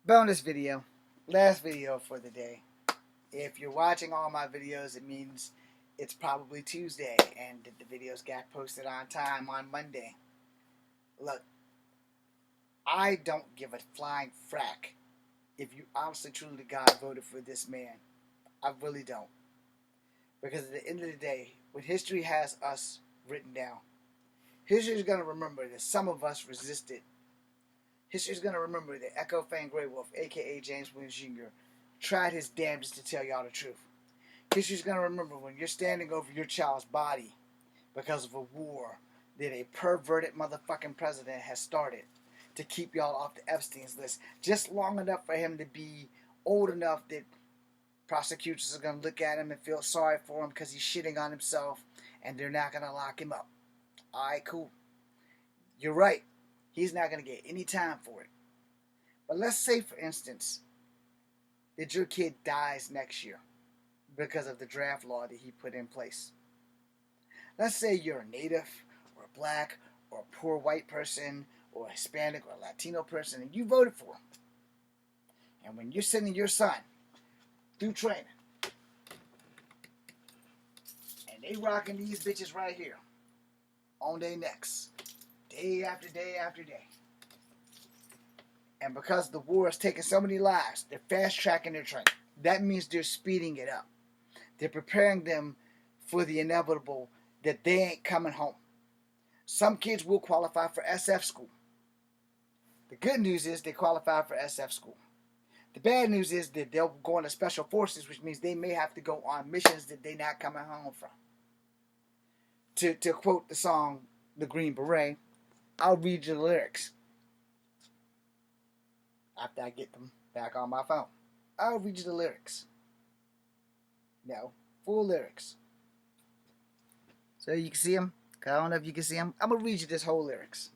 Bonus video. Last video for the day. If you're watching all my videos, it means it's probably Tuesday and the videos got posted on time on Monday. Look, I don't give a flying frack if you honestly truly God voted for this man. I really don't. Because at the end of the day, when history has us written down, history is going to remember that some of us resisted. History is going to remember that Echo Fane Grey Wolf, a.k.a. James Williams Jr., tried his damnedest to tell y'all the truth. History is going to remember when you're standing over your child's body because of a war that a perverted motherfucking president has started to keep y'all off the Epstein's list just long enough for him to be old enough that prosecutors are going to look at him and feel sorry for him because he's shitting on himself and they're not going to lock him up. Alright, cool. You're right. He's not going to get any time for it. But let's say, for instance, that your kid dies next year because of the draft law that he put in place. Let's say you're a native or a black or a poor white person or a Hispanic or a Latino person and you voted for him. And when you're sending your son through training and they rocking these bitches right here on their necks, day after day after day. And because the war has taken so many lives, they're fast-tracking their training. That means they're speeding it up. They're preparing them for the inevitable that they ain't coming home. Some kids will qualify for SF school. The good news is they qualify for SF school. The bad news is that they'll go into special forces, which means they may have to go on missions that they're not coming home from. To quote the song, The Green Beret, I'll read you the lyrics after I get them back on my phone. I'll read you the lyrics. No, full lyrics. So you can see them. I don't know if you can see them. I'm going to read you this whole lyrics.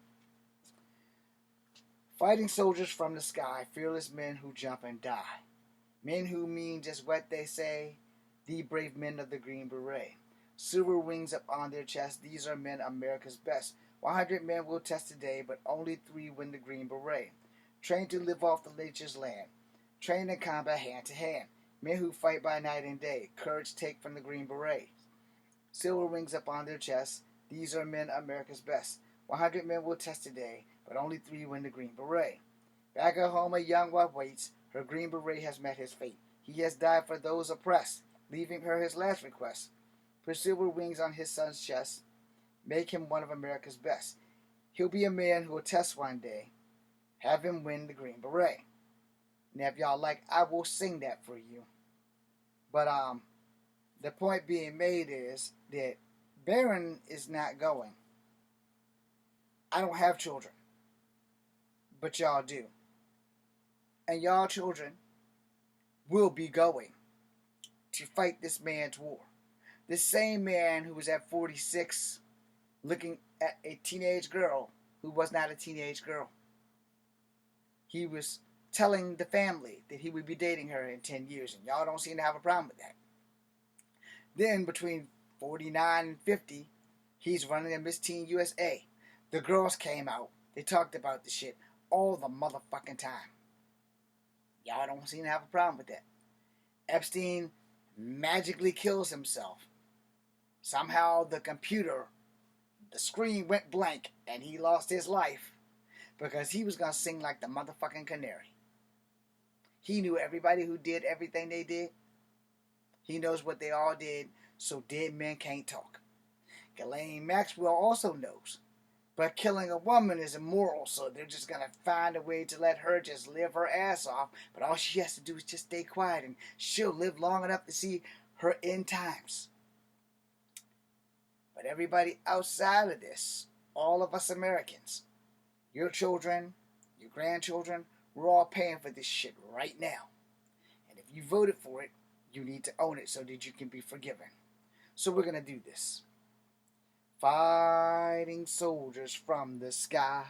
Fighting soldiers from the sky, fearless men who jump and die. Men who mean just what they say, the brave men of the Green Beret. Silver wings up on their chest, these are men America's best. 100 men will test today, but only 3 win the Green Beret. Trained to live off the nature's land. Trained in combat hand to hand. Men who fight by night and day. Courage take from the Green Beret. Silver wings up on their chests. These are men America's best. 100 men will test today, but only 3 win the Green Beret. Back at home, a young wife waits. Her Green Beret has met his fate. He has died for those oppressed, leaving her his last request. Put silver wings on his son's chest. Make him one of America's best. He'll be a man who will test one day. Have him win the Green Beret. Now, if y'all like, I will sing that for you. But the point being made is that Barron is not going. I don't have children, but y'all do. And y'all children will be going to fight this man's war. This same man who was at 46 looking at a teenage girl who was not a teenage girl. He was telling the family that he would be dating her in 10 years, and y'all don't seem to have a problem with that. Then, between 49 and 50, he's running a Miss Teen USA. The girls came out. They talked about the shit all the motherfucking time. Y'all don't seem to have a problem with that. Epstein magically kills himself. Somehow the screen went blank, and he lost his life because he was going to sing like the motherfucking canary. He knew everybody who did everything they did. He knows what they all did, so dead men can't talk. Ghislaine Maxwell also knows. But killing a woman is immoral, so they're just going to find a way to let her just live her ass off. But all she has to do is just stay quiet, and she'll live long enough to see her end times. But everybody outside of this, all of us Americans, your children, your grandchildren, we're all paying for this shit right now. And if you voted for it, you need to own it so that you can be forgiven. So we're going to do this. Fighting soldiers from the sky.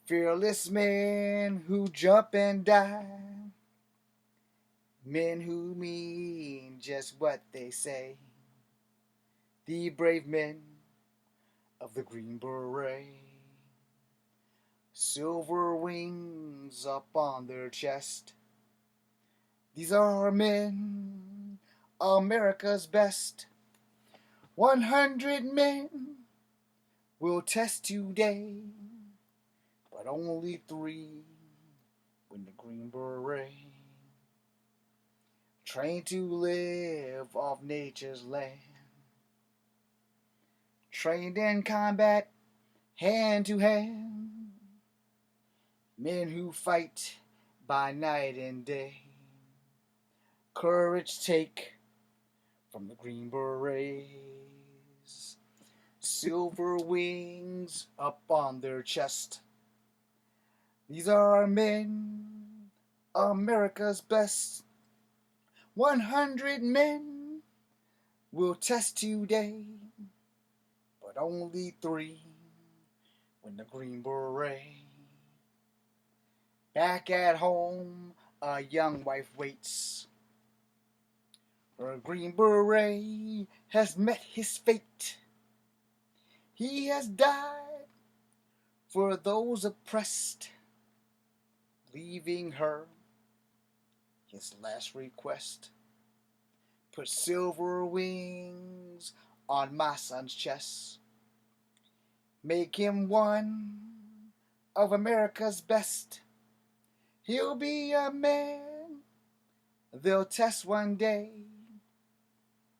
Fearless men who jump and die. Men who mean just what they say. The brave men of the Green Beret. Silver wings wings up on their chest. These are our men, America's best. 100 men will test today, but only 3 win the Green Beret. Trained to live off nature's land. Trained in combat, hand to hand. Men who fight by night and day. Courage take from the Green Berets. Silver wings up on their chest. These are our men, America's best. 100 men will test today, but only 3 win the Green Beret. Back at home, a young wife waits. Her Green Beret has met his fate. He has died for those oppressed, leaving her his last request. Put silver wings on my son's chest. Make him one of America's best. He'll be a man they'll test one day.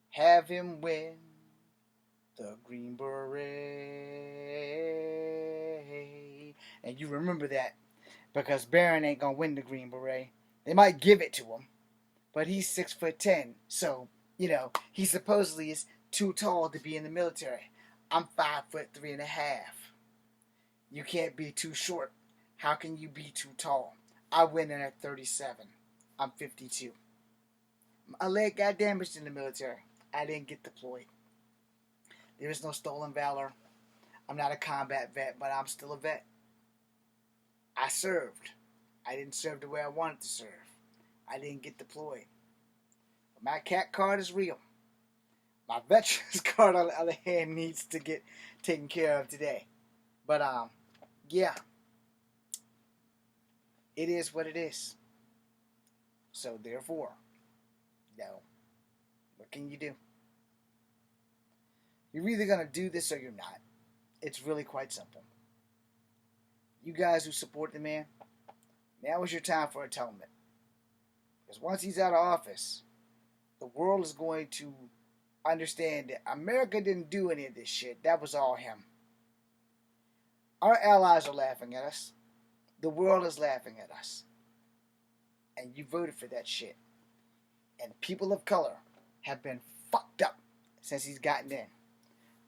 Have him win the Green Beret. And you remember that, because Barron ain't gonna win the Green Beret. They might give it to him, but he's 6'10", so he supposedly is too tall to be in the military. I'm 5'3.5". You can't be too short. How can you be too tall? I went in at 37. I'm 52. My leg got damaged in the military. I didn't get deployed. There is no stolen valor. I'm not a combat vet, but I'm still a vet. I served. I didn't serve the way I wanted to serve. I didn't get deployed. But my CAT card is real. My veterans card, on the other hand, needs to get taken care of today. But, yeah. It is what it is. So, therefore, what can you do? You're either going to do this or you're not. It's really quite simple. You guys who support the man, now is your time for atonement. Because once he's out of office, the world is going to understand that America didn't do any of this shit. That was all him. Our allies are laughing at us. The world is laughing at us. And you voted for that shit. And people of color have been fucked up since he's gotten in.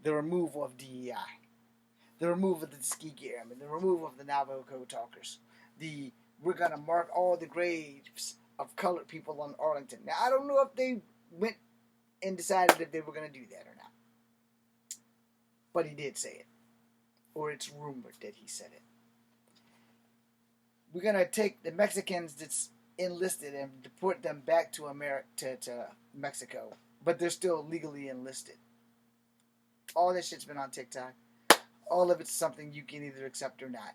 The removal of DEI. The removal of the Tuskegee Airmen. The removal of the Navajo Code Talkers. We're going to mark all the graves of colored people on Arlington. Now, I don't know if they went and decided if they were going to do that or not. But he did say it. Or it's rumored that he said it. We're going to take the Mexicans that's enlisted and deport them back to to Mexico. But they're still legally enlisted. All this shit's been on TikTok. All of it's something you can either accept or not.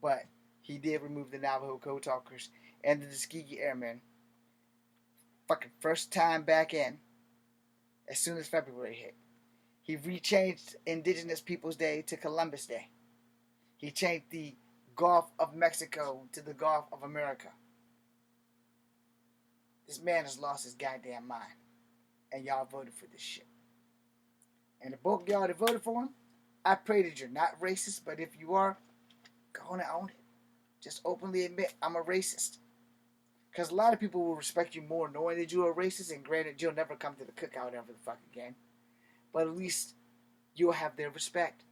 But he did remove the Navajo Code Talkers and the Tuskegee Airmen. Fucking first time back in. As soon as February hit. He rechanged Indigenous Peoples Day to Columbus Day. He changed the Gulf of Mexico to the Gulf of America. This man has lost his goddamn mind. And y'all voted for this shit. And the both of y'all that voted for him, I pray that you're not racist, but if you are, go on and own it. Just openly admit, I'm a racist. Because a lot of people will respect you more knowing that you're a racist, and granted, you'll never come to the cookout ever the fucking again. But at least you'll have their respect.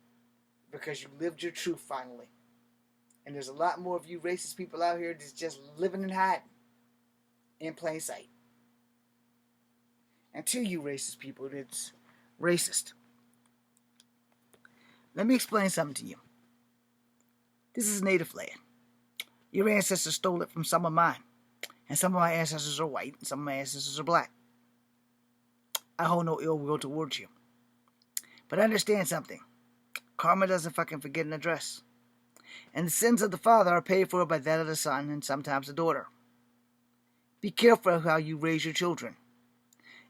Because you lived your truth finally. And there's a lot more of you racist people out here that's just living and hiding. In plain sight. And to you racist people that's racist. Let me explain something to you. This is native land. Your ancestors stole it from some of mine. And some of my ancestors are white, and some of my ancestors are black. I hold no ill will towards you. But understand something. Karma doesn't fucking forget an address. And the sins of the father are paid for by that of the son and sometimes the daughter. Be careful how you raise your children.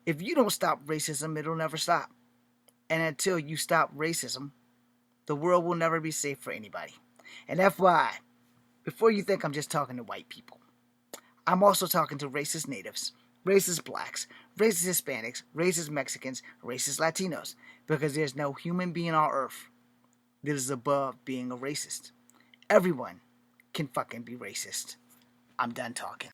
If you don't stop racism, it'll never stop. And until you stop racism, the world will never be safe for anybody. And FYI, before you think I'm just talking to white people, I'm also talking to racist natives, racist blacks, racist Hispanics, racist Mexicans, racist Latinos, because there's no human being on earth that is above being a racist. Everyone can fucking be racist. I'm done talking.